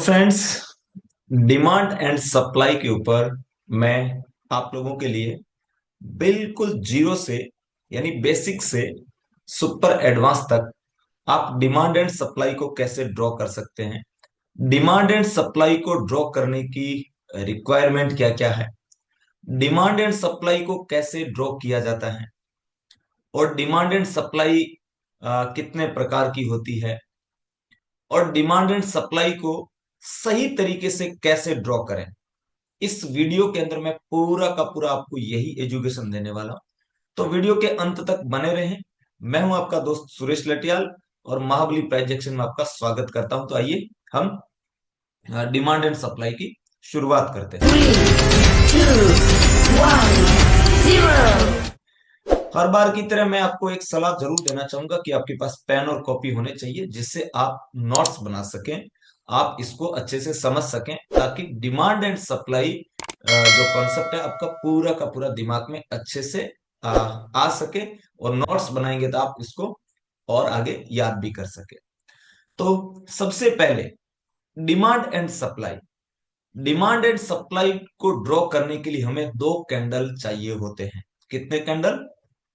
Friends, demand and supply के ऊपर मैं आप लोगों के लिए बिल्कुल जीरो से यानी बेसिक से सुपर एडवांस तक आप डिमांड एंड सप्लाई को कैसे ड्रॉ कर सकते हैं। डिमांड एंड सप्लाई को ड्रॉ करने की रिक्वायरमेंट क्या क्या है, डिमांड एंड सप्लाई को कैसे ड्रॉ किया जाता है, और डिमांड एंड सप्लाई कितने प्रकार की होती है, और डिमांड एंड सप्लाई को सही तरीके से कैसे ड्रॉ करें। इस वीडियो के अंदर मैं पूरा का पूरा आपको यही एजुकेशन देने वाला हूं, तो वीडियो के अंत तक बने रहें। मैं हूं आपका दोस्त सुरेश लटियाल और महाबली प्राइज एक्शन में आपका स्वागत करता हूं। तो आइए हम डिमांड एंड सप्लाई की शुरुआत करते हैं। 3, 2, 1, 0। हर बार की तरह मैं आपको एक सलाह जरूर देना चाहूंगा कि आपके पास पेन और कॉपी होने चाहिए, जिससे आप नोट्स बना सकें, आप इसको अच्छे से समझ सकें, ताकि डिमांड एंड सप्लाई जो कॉन्सेप्ट है आपका पूरा का पूरा दिमाग में अच्छे से आ सके, और नोट्स बनाएंगे तो आप इसको और आगे याद भी कर सके। तो सबसे पहले demand and supply, demand and supply को ड्रॉ करने के लिए हमें दो कैंडल चाहिए होते हैं। कितने कैंडल?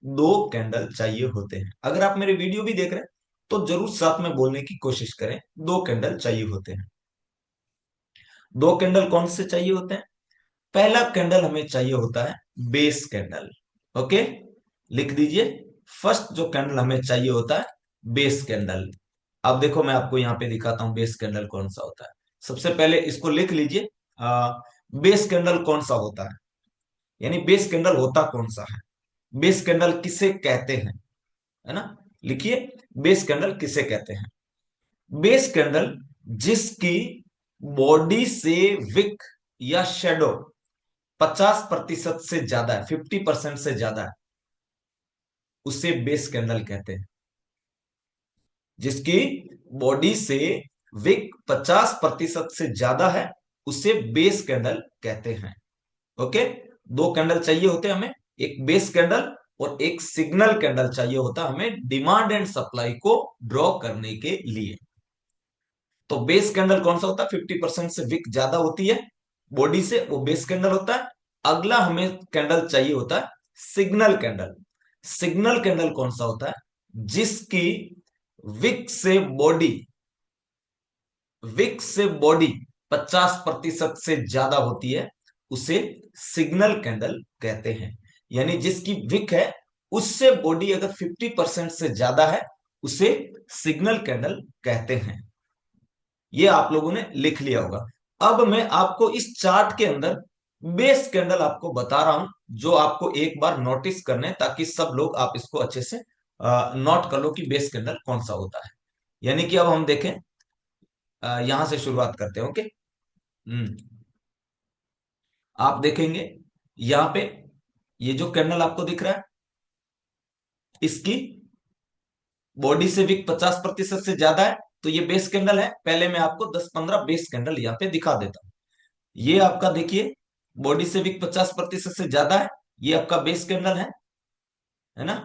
दो कैंडल चाहिए होते हैं। अगर आप मेरे वीडियो भी देख रहे हैं तो जरूर साथ में बोलने की कोशिश करें। दो कैंडल चाहिए होते हैं। दो कैंडल कौन से चाहिए होते हैं? पहला कैंडल हमें चाहिए होता है बेस कैंडल। ओके, लिख दीजिए। फर्स्ट जो कैंडल हमें चाहिए होता है बेस कैंडल। अब देखो, मैं आपको यहां पे दिखाता हूं बेस कैंडल कौन सा होता है। सबसे पहले इसको लिख लीजिए। बेस कैंडल कौन सा होता है, यानी बेस कैंडल होता कौन सा है, बेस कैंडल किसे कहते हैं, है ना। लिखिए, बेस कैंडल किसे कहते हैं। बेस कैंडल जिसकी बॉडी से विक या शेडो 50% से ज्यादा है, 50% से ज्यादा है, उसे बेस कैंडल कहते हैं। जिसकी बॉडी से विक 50% से ज्यादा है, उसे बेस कैंडल कहते हैं। ओके, दो कैंडल चाहिए होते हैं हमें, एक बेस कैंडल और एक सिग्नल कैंडल चाहिए होता है हमें डिमांड एंड सप्लाई को ड्रॉ करने के लिए। तो बेस कैंडल कौन सा होता है? 50% से विक ज्यादा होती है बॉडी से, वो बेस कैंडल होता है। अगला हमें कैंडल चाहिए होता है सिग्नल कैंडल। सिग्नल कैंडल कौन सा होता है? जिसकी विक से बॉडी, विक से बॉडी 50% से ज्यादा होती है, उसे सिग्नल कैंडल कहते हैं। यानी जिसकी विक है उससे बॉडी अगर 50% से ज्यादा है, उसे सिग्नल कैंडल कहते हैं। ये आप लोगों ने लिख लिया होगा। अब मैं आपको इस चार्ट के अंदर बेस कैंडल आपको बता रहा हूं, जो आपको एक बार नोटिस करने हैं, ताकि सब लोग आप इसको अच्छे से नोट कर लो कि बेस कैंडल कौन सा होता है। यानी कि अब हम देखें, यहां से शुरुआत करते हैं। ओके, आप देखेंगे यहां पे ये जो कैंडल आपको दिख रहा है, इसकी बॉडी से विक 50% से ज्यादा है, तो ये बेस कैंडल है। पहले मैं आपको 10-15 बेस कैंडल यहाँ पे दिखा देता हूं। ये आपका देखिए, बॉडी से विक 50% से ज्यादा है, ये आपका बेस कैंडल है ना।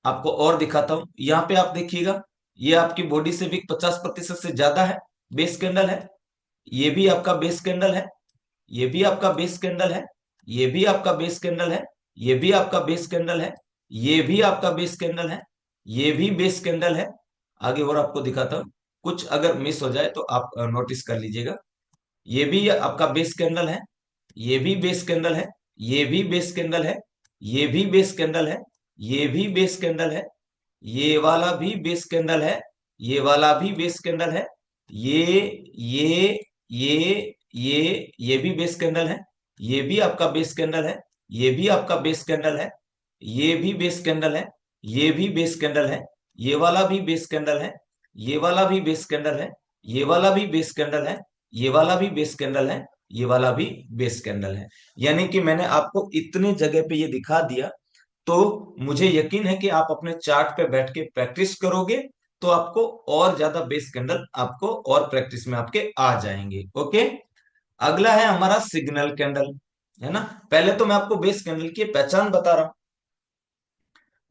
आपको और दिखाता हूं, यहाँ पे आप देखिएगा, ये आपकी बॉडी से विक 50% से ज्यादा है, बेस कैंडल है। ये भी आपका बेस कैंडल है, ये भी आपका बेस कैंडल है, ये भी आपका बेस कैंडल है, ये भी आपका बेस कैंडल है, ये भी आपका बेस कैंडल है, ये भी बेस कैंडल है। आगे और आपको दिखाता हूं, कुछ अगर मिस हो जाए तो आप नोटिस कर लीजिएगा। ये भी आपका बेस कैंडल है, ये भी बेस कैंडल है, ये भी बेस कैंडल है, ये भी बेस कैंडल है, ये भी बेस कैंडल है, ये वाला भी बेस कैंडल है, ये वाला भी बेस कैंडल है, ये ये ये ये भी बेस कैंडल है, ये भी आपका बेस कैंडल है, ये भी आपका बेस कैंडल है, ये भी बेस कैंडल है, ये भी बेस कैंडल है, ये वाला भी बेस कैंडल है, ये वाला भी बेस कैंडल है, ये वाला भी बेस कैंडल है, ये वाला भी बेस कैंडल है, ये वाला भी बेस कैंडल है। यानी कि मैंने आपको इतनी जगह पे ये दिखा दिया, तो मुझे यकीन है कि आप अपने चार्ट पे बैठ के प्रैक्टिस करोगे, तो आपको और ज्यादा बेस कैंडल आपको और प्रैक्टिस में आपके आ जाएंगे। ओके, अगला है हमारा सिग्नल कैंडल, है ना। पहले तो मैं आपको बेस कैंडल की पहचान बता रहा हूं,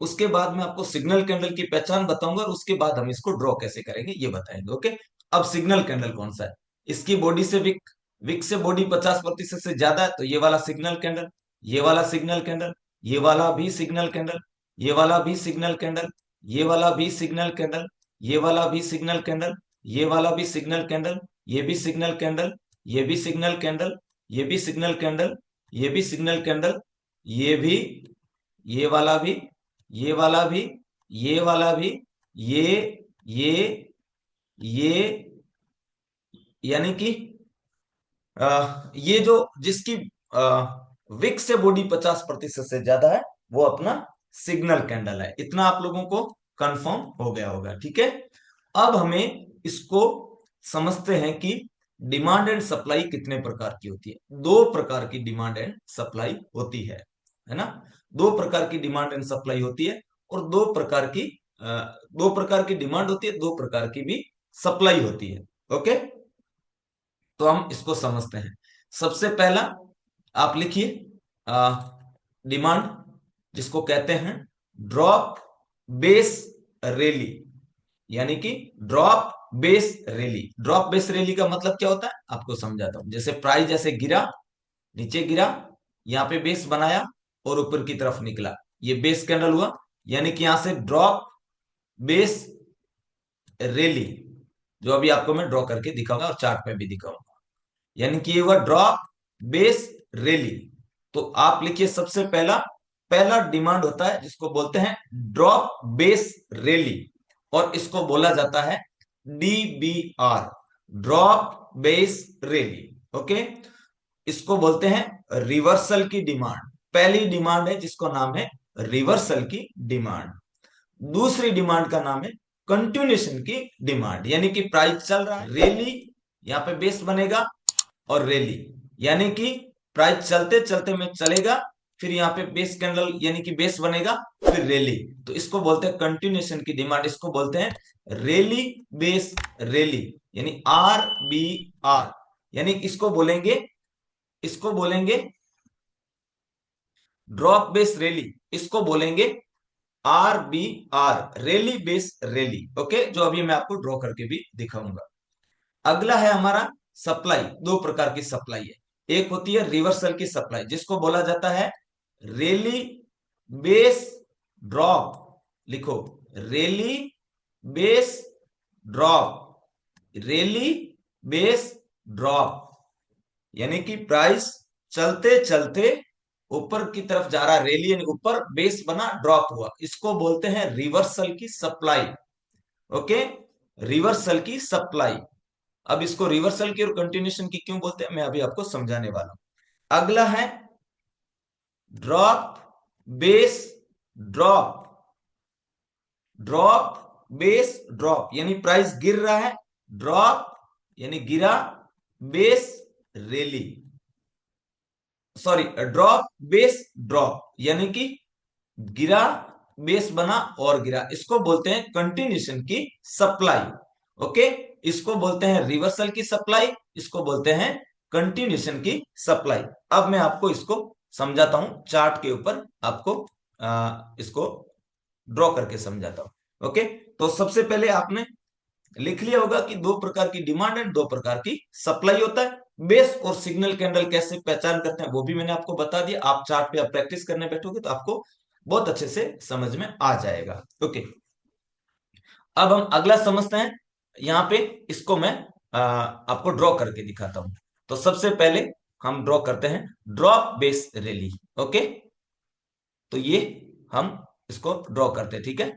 उसके बाद मैं आपको सिग्नल कैंडल की पहचान बताऊंगा, और उसके बाद हम इसको ड्रॉ कैसे करेंगे ये बताएंगे। ओके, अब सिग्नल कैंडल कौन सा है? इसकी बॉडी से विक, विक से बॉडी 50% से ज्यादा है, तो ये वाला सिग्नल कैंडल, ये वाला सिग्नल कैंडल, ये वाला भी सिग्नल कैंडल, ये वाला भी सिग्नल कैंडल, ये वाला भी सिग्नल कैंडल, ये वाला भी सिग्नल कैंडल, ये वाला भी सिग्नल कैंडल, ये भी सिग्नल कैंडल, ये भी सिग्नल कैंडल, ये भी सिग्नल कैंडल, ये भी सिग्नल कैंडल, ये भी, ये वाला भी, ये वाला भी, ये वाला भी, ये ये ये, यानी कि ये जो जिसकी विक से बॉडी 50% से ज्यादा है, वो अपना सिग्नल कैंडल है। इतना आप लोगों को कंफर्म हो गया होगा, ठीक है। अब हमें इसको समझते हैं कि डिमांड एंड सप्लाई कितने प्रकार की होती है। दो प्रकार की डिमांड एंड सप्लाई होती है ना। दो प्रकार की डिमांड एंड सप्लाई होती है, और दो प्रकार की डिमांड होती है, दो प्रकार की भी सप्लाई होती है। ओके, तो हम इसको समझते हैं। सबसे पहला आप लिखिए, डिमांड जिसको कहते हैं ड्रॉप बेस रैली, यानी कि drop base rally. Drop base rally का मतलब क्या होता है आपको समझाता हूं। जैसे प्राइस जैसे गिरा, नीचे गिरा, यहां पे बेस बनाया और ऊपर की तरफ निकला, ये बेस कैंडल हुआ। यानी कि यहां से ड्रॉप बेस रैली, जो अभी आपको मैं ड्रॉ करके दिखाऊंगा और चार्ट में भी दिखाऊंगा, यानी कि ये हुआ ड्रॉप बेस रैली। तो आप लिखिए सबसे पहला, पहला डिमांड होता है जिसको बोलते हैं ड्रॉप बेस रैली, और इसको बोला जाता है DBR, drop base rally. Okay, इसको बोलते हैं रिवर्सल की डिमांड। पहली डिमांड है जिसको नाम है रिवर्सल की डिमांड। दूसरी डिमांड का नाम है कंटिन्यूएशन की डिमांड, यानी कि प्राइस चल रहा है, रैली, यहां पे बेस बनेगा और रैली, यानी कि प्राइस चलते चलते में चलेगा, फिर यहाँ पे बेस कैंडल यानी कि बेस बनेगा, फिर रैली, तो इसको बोलते हैं कंटिन्यूएशन की डिमांड। इसको बोलते हैं रैली बेस रैली, यानी RBR, यानी इसको बोलेंगे ड्रॉप बेस रैली, इसको बोलेंगे RBR, rally base rally. Okay, जो अभी मैं आपको ड्रॉ करके भी दिखाऊंगा। अगला है हमारा सप्लाई। दो प्रकार की सप्लाई है। एक होती है रिवर्सल की सप्लाई, जिसको बोला जाता है रैली बेस ड्रॉप। लिखो, rally base drop, rally base drop, यानी कि प्राइस चलते चलते ऊपर की तरफ जा रहा, रैली यानी ऊपर, बेस बना, ड्रॉप हुआ, इसको बोलते हैं रिवर्सल की सप्लाई। ओके, रिवर्सल की सप्लाई। अब इसको रिवर्सल की और कंटिन्यूएशन की क्यों बोलते हैं, मैं अभी आपको समझाने वाला हूं। अगला है drop base drop, drop base drop, यानी प्राइस गिर रहा है, ड्रॉप यानी गिरा, base rally, sorry drop base drop, यानी कि गिरा, बेस बना और गिरा, इसको बोलते हैं कंटिन्यूएशन की सप्लाई। ओके, इसको बोलते हैं रिवर्सल की सप्लाई, इसको बोलते हैं कंटिन्यूएशन की सप्लाई। अब मैं आपको इसको समझाता हूं, चार्ट के ऊपर आपको इसको ड्रॉ करके समझाता हूं। ओके, तो सबसे पहले आपने लिख लिया होगा कि दो प्रकार की डिमांड एंड दो प्रकार की सप्लाई होता है। बेस और सिग्नल कैंडल कैसे पहचान करते हैं वो भी मैंने आपको बता दिया। आप चार्ट पे आप प्रैक्टिस करने बैठोगे तो आपको बहुत अच्छे से समझ में आ जाएगा। ओके, अब हम अगला समझते हैं। यहां पे इसको मैं आपको ड्रॉ करके दिखाता हूं। तो सबसे पहले हम ड्रॉ करते हैं ड्रॉप बेस रैली। ओके, तो ये हम इसको ड्रॉ करते हैं, ठीक है।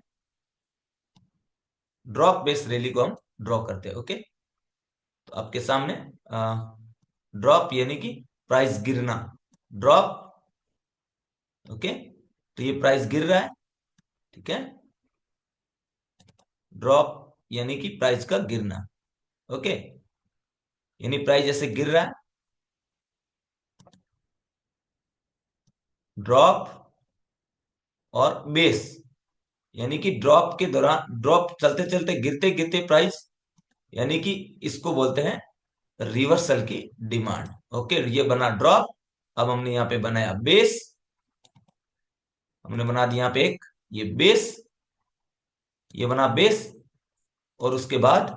ड्रॉप बेस रैली को हम ड्रॉ करते हैं। ओके, तो आपके सामने ड्रॉप यानी कि प्राइस गिरना, ड्रॉप। ओके, तो ये प्राइस गिर रहा है, ठीक है। ड्रॉप यानी कि प्राइस का गिरना। ओके, यानी प्राइस जैसे गिर रहा है, ड्रॉप, और बेस यानी कि ड्रॉप के दौरान, ड्रॉप चलते चलते गिरते गिरते प्राइस, यानी कि इसको बोलते हैं रिवर्सल की डिमांड। ओके, ये बना ड्रॉप। अब हमने यहां पे बनाया बेस, हमने बना दिया यहां पे एक ये बेस, ये बना बेस, और उसके बाद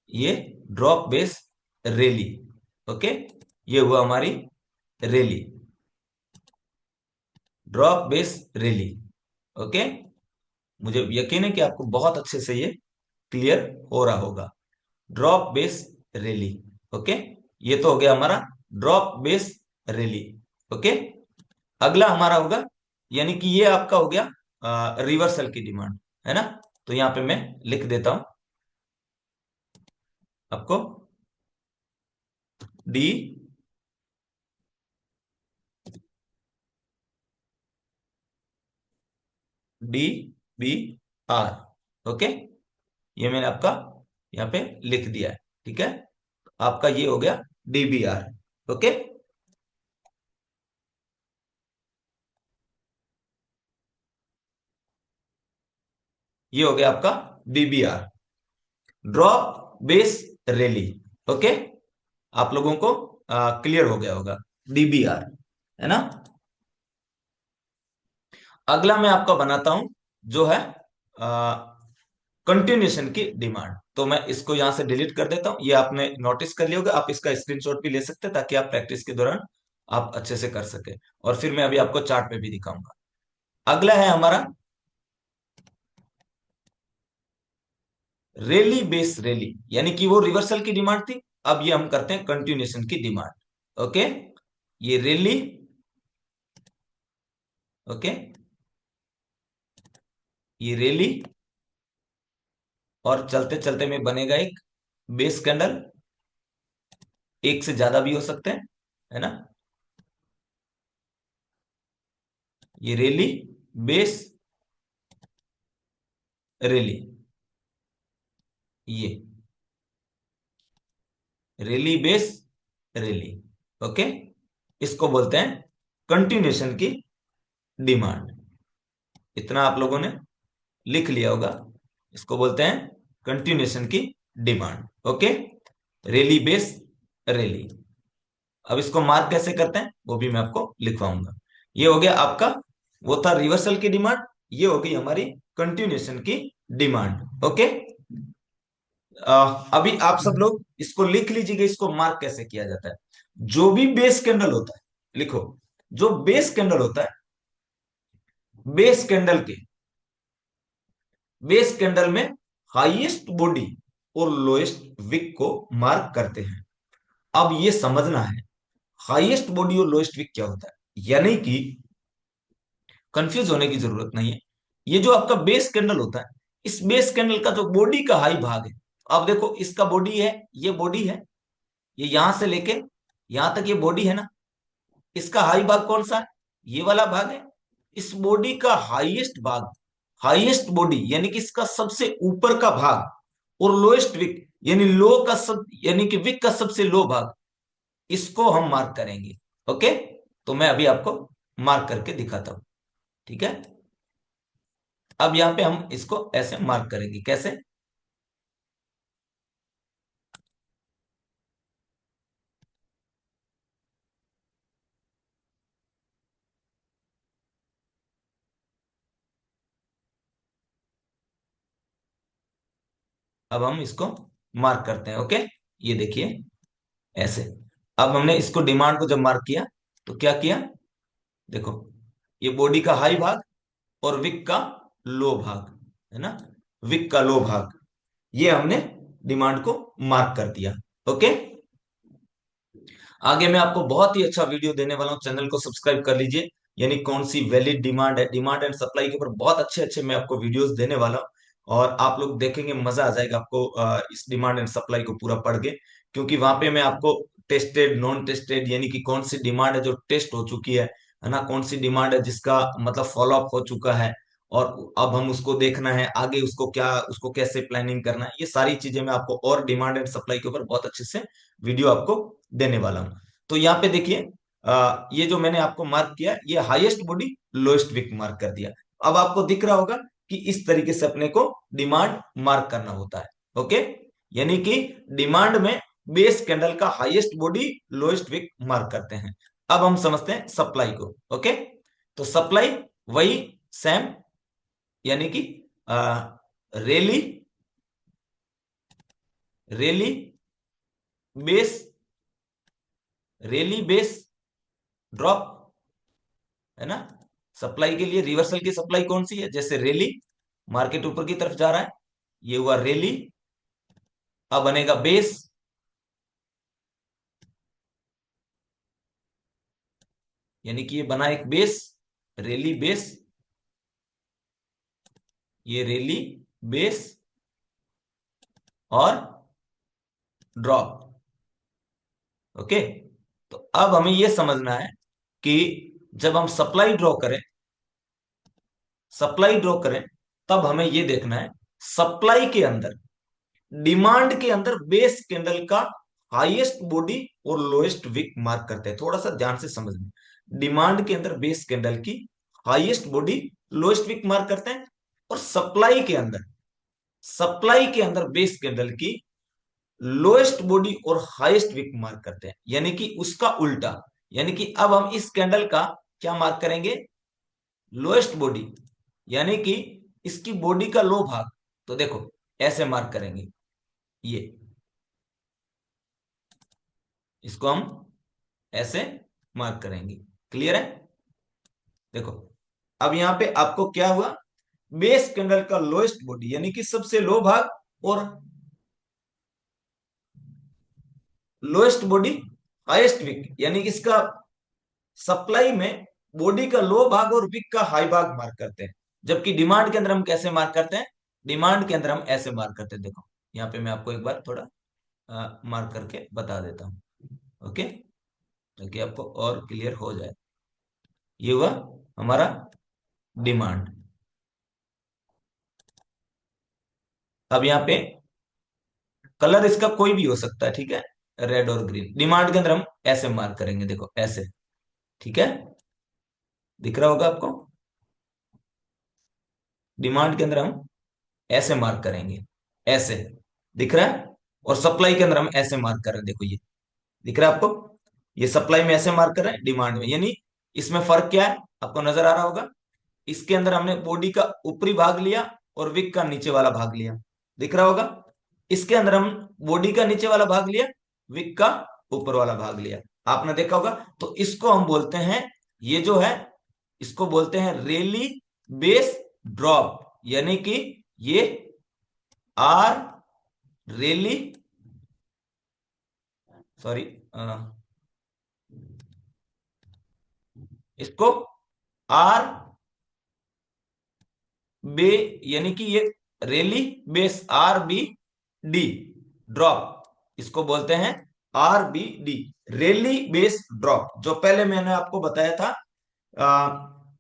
ये ड्रॉप बेस रैली। ओके, ये हुआ हमारी rally, drop base rally. Okay, मुझे यकीन है कि आपको बहुत अच्छे से ये क्लियर हो रहा होगा। Drop base rally. ओके, ये तो हो गया हमारा ड्रॉप बेस रैली। ओके, अगला हमारा होगा, यानी कि ये आपका हो गया रिवर्सल की डिमांड, है ना। तो यहां पे मैं लिख देता हूं आपको, D D B R. Okay, ये मैंने आपका यहाँ पे लिख दिया है। ठीक है, आपका ये हो गया डीबीआर। ओके, ये हो गया आपका DBR, drop base rally. Okay, आप लोगों को क्लियर हो गया होगा डीबीआर, है ना। अगला मैं आपका बनाता हूं जो है कंटिन्यूएशन की डिमांड। तो मैं इसको यहां से डिलीट कर देता हूं, ये आपने नोटिस कर लिया होगा, आप इसका स्क्रीनशॉट भी ले सकते हैं ताकि आप प्रैक्टिस के दौरान आप अच्छे से कर सके। और फिर मैं अभी आपको चार्ट पे भी दिखाऊंगा। अगला है हमारा रैली बेस रैली, यानी कि वो रिवर्सल की डिमांड थी, अब ये हम करते हैं कंटिन्यूएशन की डिमांड। ओके, ये रैली, ओके, ये रैली, और चलते चलते में बनेगा एक बेस कैंडल, एक से ज्यादा भी हो सकते हैं, है ना। ये रैली बेस रैली, ये रैली बेस रैली। ओके, इसको बोलते हैं कंटिन्यूएशन की डिमांड। इतना आप लोगों ने लिख लिया होगा, इसको बोलते हैं कंटिन्यूएशन की demand. Okay, rally base rally. अब इसको मार्क कैसे करते हैं वो भी मैं आपको लिखवाऊंगा। ये हो गया आपका, वो था रिवर्सल की डिमांड, ये हो गई हमारी कंटिन्यूएशन की डिमांड। ओके, अभी आप सब लोग इसको लिख लीजिएगा, इसको मार्क कैसे किया जाता है। जो भी बेस कैंडल होता है, लिखो, जो बेस कैंडल होता है, बेस कैंडल के बेस कैंडल में हाईएस्ट बॉडी और लोएस्ट विक को मार्क करते हैं। अब ये समझना है हाईएस्ट बॉडी और लोएस्ट विक क्या होता है, यानी कि कंफ्यूज होने की जरूरत नहीं है। ये जो आपका बेस कैंडल होता है, इस बेस कैंडल का जो बॉडी का हाई भाग है, अब देखो इसका बॉडी है, ये बॉडी है, ये यहां से लेके यहां तक ये बॉडी है ना, इसका हाई भाग कौन सा है, ये वाला भाग है। इस बॉडी का हाईएस्ट भाग, हाईएस्ट बॉडी यानी कि इसका सबसे ऊपर का भाग, और लोएस्ट विक यानी लो का सब, यानी कि विक का सबसे लो भाग, इसको हम मार्क करेंगे। ओके, तो मैं अभी आपको मार्क करके दिखाता हूं। ठीक है, अब यहां पे हम इसको ऐसे मार्क करेंगे, कैसे। अब हम इसको मार्क करते हैं। ओके, ये देखिए ऐसे। अब हमने इसको डिमांड को जब मार्क किया तो क्या किया, देखो, ये बॉडी का हाई भाग और विक का लो भाग, है ना, विक का लो भाग, ये हमने डिमांड को मार्क कर दिया। ओके, आगे मैं आपको बहुत ही अच्छा वीडियो देने वाला हूं, चैनल को सब्सक्राइब कर लीजिए। यानी कौन सी वैलिड डिमांड है, डिमांड एंड सप्लाई के ऊपर बहुत अच्छे अच्छे मैं आपको वीडियोस देने वाला हूं, और आप लोग देखेंगे, मजा आ जाएगा आपको इस डिमांड एंड सप्लाई को पूरा पढ़ के। क्योंकि वहां पे मैं आपको टेस्टेड नॉन टेस्टेड, यानी कि कौन सी डिमांड है जो टेस्ट हो चुकी है ना, कौन सी डिमांड है जिसका मतलब फॉलो अप हो चुका है, और अब हम उसको देखना है आगे, उसको क्या, उसको कैसे प्लानिंग करना है, ये सारी चीजें मैं आपको, और डिमांड एंड सप्लाई के ऊपर बहुत अच्छे से वीडियो आपको देने वाला हूं। तो यहाँ पे देखिए, ये जो मैंने आपको मार्क किया, ये highest body lowest wick mark कर दिया। अब आपको दिख रहा होगा कि इस तरीके से अपने को डिमांड मार्क करना होता है। ओके, यानी कि डिमांड में बेस कैंडल का highest body lowest wick mark करते हैं। अब हम समझते हैं सप्लाई को। ओके, तो सप्लाई वही सेम, यानी कि rally rally base, rally base drop, है ना। सप्लाई के लिए रिवर्सल की सप्लाई कौन सी है, जैसे रैली, मार्केट ऊपर की तरफ जा रहा है, ये हुआ रैली। अब बनेगा बेस, यानी कि ये बना एक बेस, रैली बेस, ये रैली बेस और ड्रॉप। ओके, तो अब हमें यह समझना है कि जब हम सप्लाई ड्रॉ करें, तब हमें यह देखना है सप्लाई के अंदर, डिमांड के अंदर बेस कैंडल का हाईएस्ट बॉडी और लोएस्ट विक मार्क करते हैं। थोड़ा सा ध्यान से समझना, डिमांड के अंदर बेस कैंडल की highest body lowest wick mark करते हैं, और सप्लाई के अंदर बेस कैंडल की लोएस्ट बॉडी और हाईएस्ट विक मार्क करते हैं, यानी कि उसका उल्टा। यानी कि अब हम इस कैंडल का क्या मार्क करेंगे, लोएस्ट बॉडी, यानी कि इसकी बॉडी का लो भाग, तो देखो ऐसे मार्क करेंगे, ये इसको हम ऐसे मार्क करेंगे। क्लियर है? देखो, अब यहां पे आपको क्या हुआ, बेस कैंडल का लोएस्ट बॉडी यानी कि सबसे लो भाग, और लोएस्ट बॉडी हाईएस्ट विक, यानी कि इसका सप्लाई में बॉडी का लो भाग और विक का हाई भाग मार्क करते हैं। जबकि डिमांड के अंदर हम कैसे मार्क करते हैं, डिमांड के अंदर हम ऐसे मार्क करते हैं। देखो यहाँ पे मैं आपको एक बार थोड़ा मार्क करके बता देता हूं, ओके, ताकि आपको और क्लियर हो जाए। ये हुआ हमारा डिमांड। अब यहाँ पे कलर इसका कोई भी हो सकता है, ठीक है, रेड और ग्रीन। डिमांड के अंदर हम ऐसे मार्क करेंगे, देखो ऐसे, ठीक है, दिख रहा होगा आपको। डिमांड के अंदर हम ऐसे मार्क करेंगे, ऐसे, दिख रहा है। और सप्लाई के अंदर हम ऐसे मार्क कर रहे हैं, देखो ये दिख रहा है आपको, ये सप्लाई में ऐसे मार्क कर रहे हैं, डिमांड में। यानी इसमें फर्क क्या है, आपको नजर आ रहा होगा। इसके अंदर हमने बॉडी का ऊपरी भाग लिया और विक का नीचे वाला भाग लिया, दिख रहा होगा। इसके अंदर हम बॉडी का नीचे वाला भाग लिया, विक का ऊपर वाला भाग लिया, आपने देखा होगा। तो इसको हम बोलते हैं, ये जो है इसको बोलते हैं रैली बेस ड्रॉप, यानी कि ये आर रैली, सॉरी, इसको आर बे, यानी कि ये rally base R B D drop, इसको बोलते हैं R B D, rally base drop. जो पहले मैंने आपको बताया था,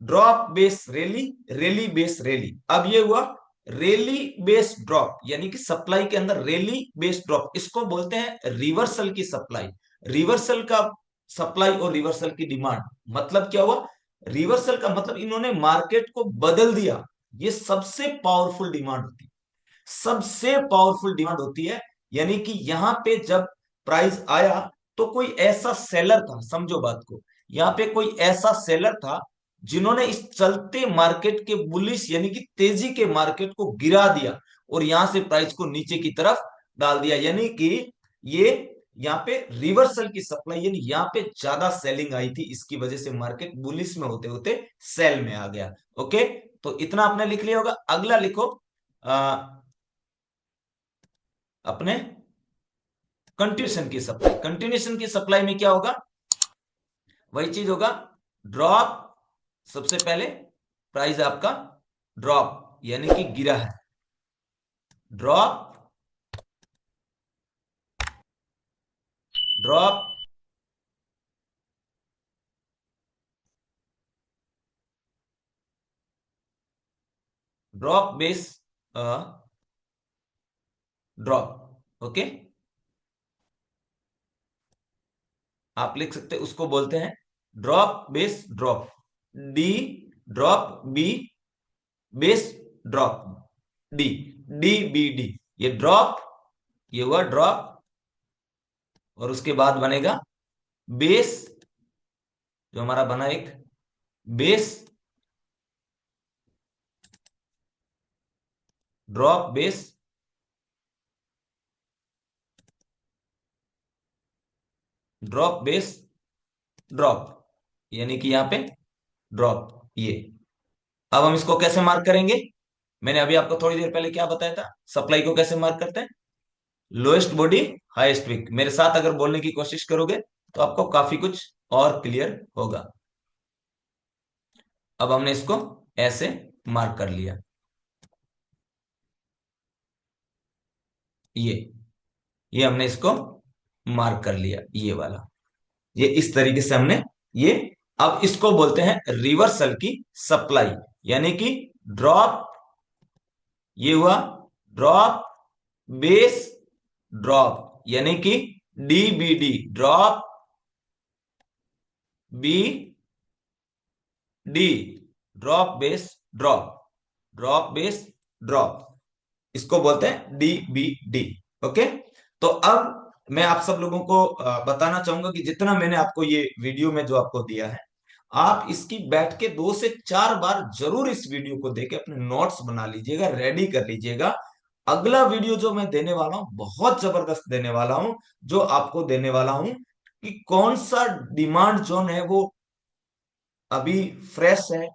drop base rally, rally base rally. अब ये हुआ रैली बेस ड्रॉप, यानी कि सप्लाई के अंदर रैली बेस ड्रॉप, इसको बोलते हैं रिवर्सल की सप्लाई। रिवर्सल का सप्लाई और रिवर्सल की डिमांड, मतलब क्या हुआ, रिवर्सल का मतलब इन्होंने मार्केट को बदल दिया। ये सबसे पावरफुल डिमांड होती है, सबसे पावरफुल डिमांड होती है। यानी कि यहां पे जब प्राइस आया, तो कोई ऐसा सेलर था, समझो बात को, यहां पे कोई ऐसा सेलर था जिन्होंने इस चलते मार्केट के बुलिश यानी कि तेजी के मार्केट को गिरा दिया, और यहां से प्राइस को नीचे की तरफ डाल दिया। यानी कि ये यहाँ पे रिवर्सल की सप्लाई, यानी यहाँ पे ज्यादा सेलिंग आई थी, इसकी वजह से मार्केट बुलिश में होते होते सेल में आ गया। ओके, तो इतना आपने लिख लिया होगा। अगला लिखो, अपने कंटिन्यूशन की सप्लाई में क्या होगा, वही चीज होगा, ड्रॉप, सबसे पहले प्राइस आपका ड्रॉप यानी कि गिरा है, drop, drop, drop base drop. Okay, आप लिख सकते हैं, उसको बोलते हैं drop base drop, D drop, B base drop, D, D B D, ये ड्रॉप, ये हुआ ड्रॉप, और उसके बाद बनेगा बेस, जो हमारा बना एक base, drop base, drop base drop, यानी कि यहाँ पे ड्रॉप ये। अब हम इसको कैसे मार्क करेंगे? मैंने अभी आपको थोड़ी देर पहले क्या बताया था, सप्लाई को कैसे मार्क करते हैं? Lowest body highest wick. मेरे साथ अगर बोलने की कोशिश करोगे तो आपको काफी कुछ और क्लियर होगा। अब हमने इसको ऐसे मार्क कर लिया, ये ये हमने इसको मार्क कर लिया, ये वाला, ये इस तरीके से हमने ये। अब इसको बोलते हैं रिवर्सल की सप्लाई, यानी कि ड्रॉप, ये हुआ ड्रॉप बेस ड्रॉप, यानी कि DBD, drop B D, drop base drop, drop base drop, इसको बोलते हैं डीबीडी। ओके, तो अब मैं आप सब लोगों को बताना चाहूंगा कि जितना मैंने आपको ये वीडियो में जो आपको दिया है, आप इसकी बैठ के 2 से 4 बार जरूर इस वीडियो को देख के अपने नोट्स बना लीजिएगा, रेडी कर लीजिएगा। अगला वीडियो जो मैं देने वाला हूं बहुत जबरदस्त देने वाला हूं, जो आपको देने वाला हूं कि कौन सा डिमांड जोन है वो अभी फ्रेश है,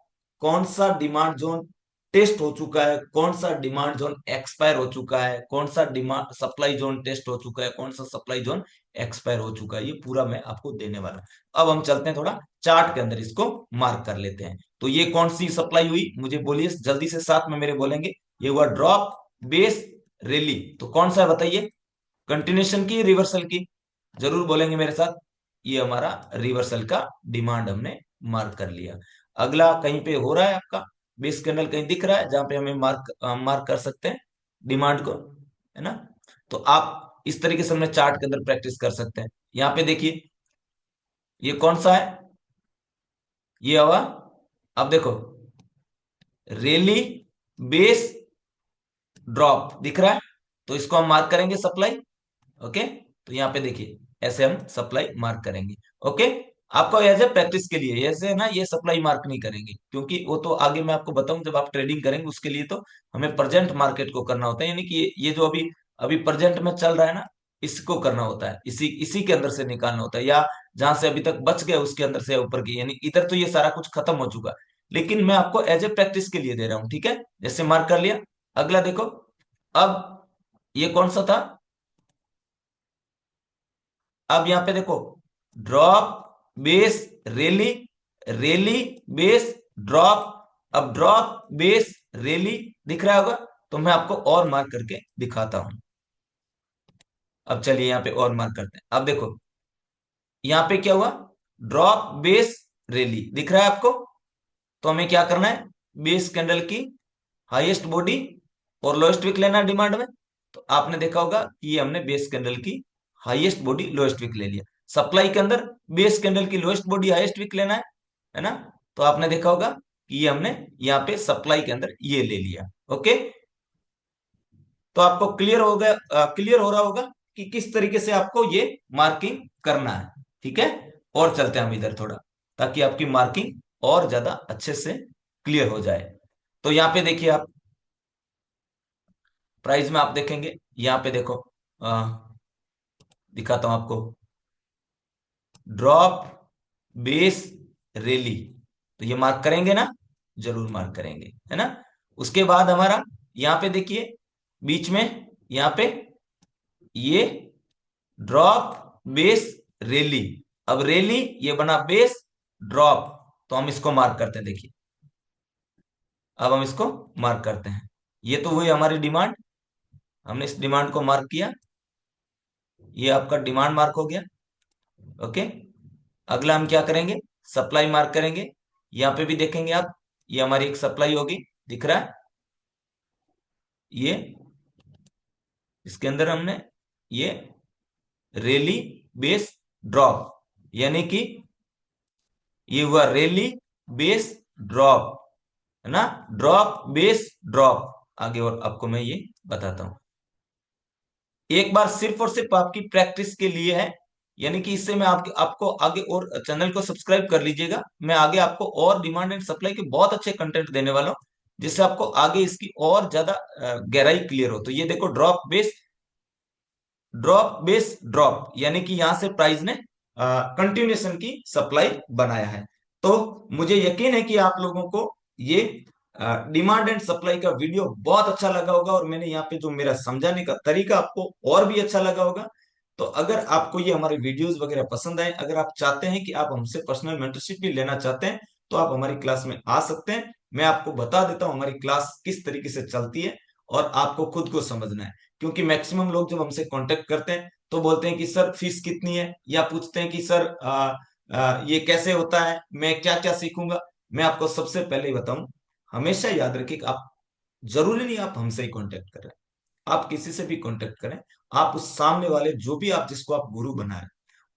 कौन सा डिमांड जोन टेस्ट हो चुका है, कौन सा डिमांड जोन एक्सपायर हो चुका है, कौन सा डिमांड सप्लाई जोन टेस्ट हो चुका है, कौन सा सप्लाई जोन एक्सपायर हो चुका है, ये पूरा मैं आपको देने वाला हूं। अब हम चलते हैं थोड़ा चार्ट के अंदर, इसको मार्क कर लेते हैं। तो ये कौन सी सप्लाई हुई, मुझे बोलिए जल्दी से, साथ में मेरे बोलेंगे। ये हुआ ड्रॉप बेस रैली, तो कौन सा है बताइए? कंटिन्यूशन की, रिवर्सल की? जरूर बोलेंगे मेरे साथ। ये हमारा रिवर्सल का डिमांड हमने मार्क कर लिया। अगला कहीं पे हो रहा है आपका बेस कैंडल, कहीं दिख रहा है जहां पे हमें मार्क कर सकते हैं डिमांड को, है ना? तो आप इस तरीके से हमने चार्ट के अंदर प्रैक्टिस कर सकते हैं। यहाँ पे देखिए, ये कौन सा है? ये हुआ, अब देखो, रैली बेस ड्रॉप दिख रहा है, तो इसको हम मार्क करेंगे सप्लाई। ओके, तो यहाँ पे देखिए ऐसे हम सप्लाई मार्क करेंगे। ओके, आपको एज ए प्रैक्टिस के लिए ऐसे ना ये सप्लाई मार्क नहीं करेंगे, क्योंकि वो तो आगे मैं आपको बताऊं जब आप ट्रेडिंग करेंगे, उसके लिए तो हमें प्रेजेंट मार्केट को करना होता है, यानी कि ये जो अभी अभी प्रेजेंट में चल रहा है ना, इसको करना होता है, इसी इसी के अंदर से निकालना होता है, या जहां से अभी तक बच गए उसके अंदर से ऊपर की, यानी इधर तो ये सारा कुछ खत्म हो चुका, लेकिन मैं आपको एज ए प्रैक्टिस के लिए दे रहा हूं। ठीक है, जैसे मार्क कर लिया। अगला देखो, अब ये कौन सा था? अब यहां पे देखो, drop base rally, rally base drop. अब ड्रॉप बेस रैली दिख रहा होगा, तो मैं आपको और मार्क करके दिखाता हूं। अब चलिए यहां पे और मार्क करते हैं। अब देखो यहां पे क्या हुआ, ड्रॉप बेस रैली दिख रहा है आपको, तो हमें क्या करना है? बेस कैंडल की हाईएस्ट बॉडी और लोएस्ट विक लेना है डिमांड में। तो आपने देखा होगा कि ये हमने बेस कैंडल की हाईएस्ट बॉडी लोएस्ट विक ले लिया। सप्लाई के अंदर बेस कैंडल की लोएस्ट बॉडी हाईएस्ट विक लेना है ना? तो आपने देखा होगा कि ये हमने यहाँ पे सप्लाई के अंदर ये ले लिया। ओके, तो आपको क्लियर हो गया, क्लियर हो रहा होगा कि किस तरीके से आपको ये मार्किंग करना है। ठीक है, और चलते हैं हम इधर थोड़ा, ताकि आपकी मार्किंग और ज्यादा अच्छे से क्लियर हो जाए। तो यहाँ पे देखिए, आप प्राइस में आप देखेंगे, यहाँ पे देखो, दिखाता हूं आपको, ड्रॉप बेस रैली, तो ये मार्क करेंगे ना? जरूर मार्क करेंगे, है ना? उसके बाद हमारा यहाँ पे देखिए, बीच में यहाँ पे ये ड्रॉप बेस रैली। अब रैली ये बना बेस ड्रॉप, तो हम इसको मार्क करते हैं। देखिए, अब हम इसको मार्क करते हैं। ये तो हुई हमारी डिमांड, हमने इस डिमांड को मार्क किया, ये आपका डिमांड मार्क हो गया। ओके, अगला हम क्या करेंगे? सप्लाई मार्क करेंगे। यहाँ पे भी देखेंगे आप, ये हमारी एक सप्लाई होगी, दिख रहा है ये, इसके अंदर हमने ये रैली बेस ड्रॉप, यानी कि ये हुआ रैली बेस ड्रॉप, है ना? Drop base drop. आगे और आपको मैं ये बताता हूं, एक बार सिर्फ और सिर्फ आपकी प्रैक्टिस के लिए है, यानी कि इससे मैं आपको आगे, और चैनल को सब्सक्राइब कर लीजिएगा, मैं आगे आपको और डिमांड एंड सप्लाई के बहुत अच्छे कंटेंट देने वाला हूं, जिससे आपको आगे इसकी और ज्यादा गहराई क्लियर हो। तो ये देखो, ड्रॉप बेस ड्रॉप, यानी कि यहां से प्राइस ने कंटिन्यूएशन की सप्लाई बनाया है। तो मुझे यकीन है कि आप लोगों को ये डिमांड एंड सप्लाई का वीडियो बहुत अच्छा लगा होगा, और मैंने यहाँ पे जो मेरा समझाने का तरीका आपको और भी अच्छा लगा होगा। तो अगर आपको ये हमारे वीडियोस वगैरह पसंद आए, अगर आप चाहते हैं कि आप हमसे पर्सनल मेंटरशिप भी लेना चाहते हैं, तो आप हमारी क्लास में आ सकते हैं। मैं आपको बता देता हूँ हमारी क्लास किस तरीके से चलती है, और आपको खुद को समझना है। क्योंकि मैक्सिमम लोग जब हमसे कांटेक्ट करते हैं तो बोलते हैं कि सर फीस कितनी है, या पूछते हैं कि सर ये कैसे होता है, मैं क्या क्या सीखूंगा। मैं आपको सबसे पहले ही बताऊं, हमेशा याद रखिए कि आप, जरूरी नहीं आप हमसे ही कांटेक्ट करें, आप किसी से भी कांटेक्ट करें। आप उस सामने वाले जो भी आप जिसको आप गुरु बना रहे हैं,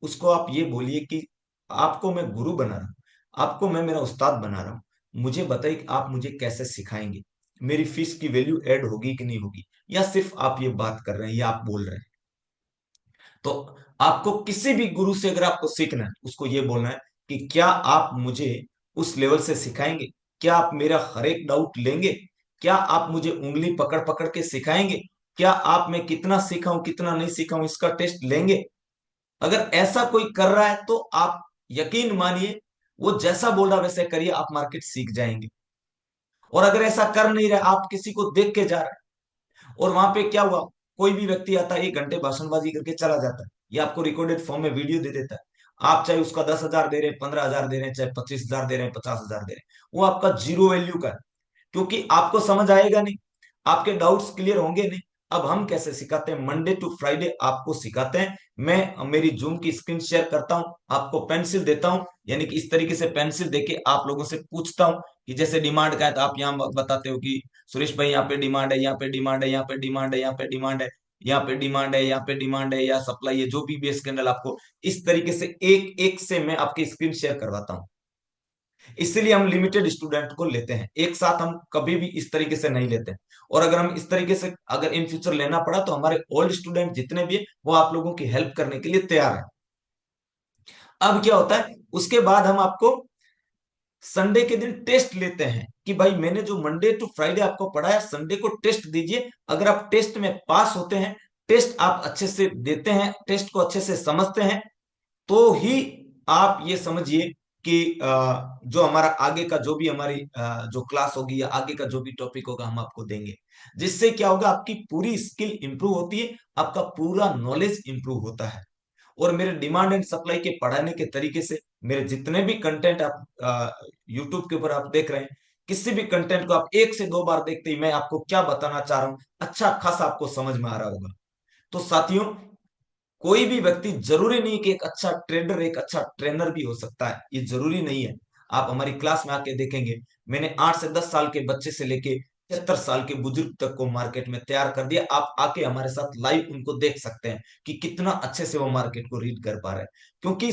उसको आप ये बोलिए कि आपको मैं गुरु बना रहा हूं, आपको मैं मेरा उस्ताद बना रहा हूं, मुझे बताइए कि आप मुझे कैसे सिखाएंगे, मेरी फीस की वैल्यू ऐड होगी कि नहीं होगी, या सिर्फ आप ये बात कर रहे हैं या आप बोल रहे हैं। तो आपको किसी भी गुरु से अगर आपको सीखना है, उसको ये बोलना है कि क्या आप मुझे उस लेवल से सिखाएंगे, क्या आप मेरा हर एक डाउट लेंगे, क्या आप मुझे उंगली पकड़ पकड़ के सिखाएंगे, क्या आप मैं कितना सीखा हूं कितना नहीं सीखा हूं इसका टेस्ट लेंगे। अगर ऐसा कोई कर रहा है तो आप यकीन मानिए, वो जैसा बोल रहा है वैसे करिए, आप मार्केट सीख जाएंगे। और अगर ऐसा कर नहीं रहे, आप किसी को देख के जा रहे हैं, और वहां पे क्या हुआ, कोई भी व्यक्ति आता है 1 घंटे भाषणबाजी करके चला जाता है, या आपको रिकॉर्डेड फॉर्म में वीडियो दे देता है। आप चाहे उसका 10,000 दे रहे हैं, 15,000 दे रहे हैं, चाहे 25,000 दे रहे हैं, 50,000 दे रहे हैं, वो आपका जीरो वैल्यू का है। क्योंकि आपको समझ आएगा नहीं, आपके डाउट्स क्लियर होंगे नहीं। अब हम कैसे सिखाते हैं, मंडे टू फ्राइडे आपको सिखाते हैं। मैं मेरी जूम की स्क्रीन शेयर करता हूं, आपको पेंसिल देता हूं, यानी कि इस तरीके से पेंसिल देके आप लोगों से पूछता हूं कि जैसे डिमांड का है तो आप यहाँ बताते हो कि सुरेश भाई यहाँ पे डिमांड है, यहाँ पे डिमांड है, यहाँ पे डिमांड है, यहाँ पे डिमांड है, यहाँ पे डिमांड है, यहाँ पे डिमांड है, या सप्लाई है, जो भी बेस कैंडल आपको, इस तरीके से एक एक से मैं आपकी स्क्रीन शेयर करवाता हूँ। इसलिए हम लिमिटेड स्टूडेंट को लेते हैं, एक साथ हम कभी भी इस तरीके से नहीं लेते हैं। और अगर हम इस तरीके से अगर इन फ्यूचर लेना पड़ा तो हमारे ओल्ड स्टूडेंट जितने भी हैं वो आप लोगों की हेल्प करने के लिए तैयार हैं। अब क्या होता है, उसके बाद हम आपको संडे के दिन टेस्ट लेते हैं कि भाई मैंने जो मंडे टू फ्राइडे आपको पढ़ाया, संडे को टेस्ट दीजिए। अगर आप टेस्ट में पास होते हैं, टेस्ट आप अच्छे से देते हैं, टेस्ट को अच्छे से समझते हैं, तो ही आप ये समझिए कि जो हमारा आगे का जो भी हमारी जो क्लास होगी या आगे का जो भी टॉपिक होगा हम आपको देंगे। जिससे क्या होगा, आपकी पूरी स्किल इंप्रूव होती है, आपका पूरा नॉलेज इंप्रूव होता है। और मेरे डिमांड एंड सप्लाई के पढ़ाने के तरीके से मेरे जितने भी कंटेंट आप यूट्यूब के ऊपर आप देख रहे हैं, किसी भी कंटेंट को आप 1 से 2 बार देखते ही मैं आपको क्या बताना चाह रहा हूं अच्छा खासा आपको समझ में आ रहा होगा। तो साथियों, कोई भी व्यक्ति, जरूरी नहीं कि एक अच्छा ट्रेडर एक अच्छा ट्रेनर भी हो सकता है, ये जरूरी नहीं है। आप हमारी क्लास में आके देखेंगे, मैंने 8 से 10 साल के बच्चे से लेके 75 साल के बुजुर्ग तक को मार्केट में तैयार कर दिया। आप आके हमारे साथ लाइव उनको देख सकते हैं कि कितना अच्छे से वो मार्केट को रीड कर पा रहे हैं। क्योंकि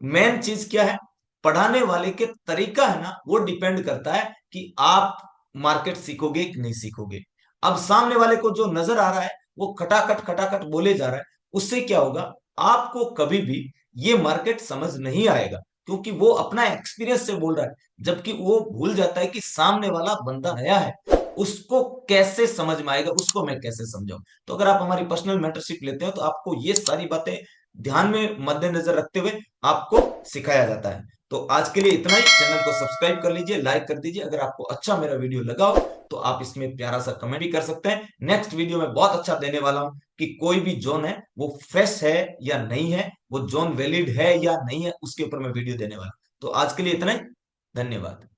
मेन चीज क्या है, पढ़ाने वाले के तरीका है ना, वो डिपेंड करता है कि आप मार्केट सीखोगे कि नहीं सीखोगे। अब सामने वाले को जो नजर आ रहा है वो खटाखट बोले जा रहा है, उससे क्या होगा, आपको कभी भी ये मार्केट समझ नहीं आएगा, क्योंकि वो अपना एक्सपीरियंस से बोल रहा है। जबकि वो भूल जाता है कि सामने वाला बंदा नया है, उसको कैसे समझ में आएगा, उसको मैं कैसे समझाऊं। तो अगर आप हमारी पर्सनल मेंटरशिप लेते हो तो आपको ये सारी बातें ध्यान में मद्देनजर रखते हुए आपको सिखाया जाता है। तो आज के लिए इतना ही। चैनल को सब्सक्राइब कर लीजिए, लाइक कर दीजिए। अगर आपको अच्छा मेरा वीडियो लगा हो तो आप इसमें प्यारा सा कमेंट भी कर सकते हैं। नेक्स्ट वीडियो में बहुत अच्छा देने वाला हूं कि कोई भी जोन है वो फ्रेश है या नहीं है, वो जोन वैलिड है या नहीं है, उसके ऊपर मैं वीडियो देने वाला हूं। तो आज के लिए इतना ही। धन्यवाद।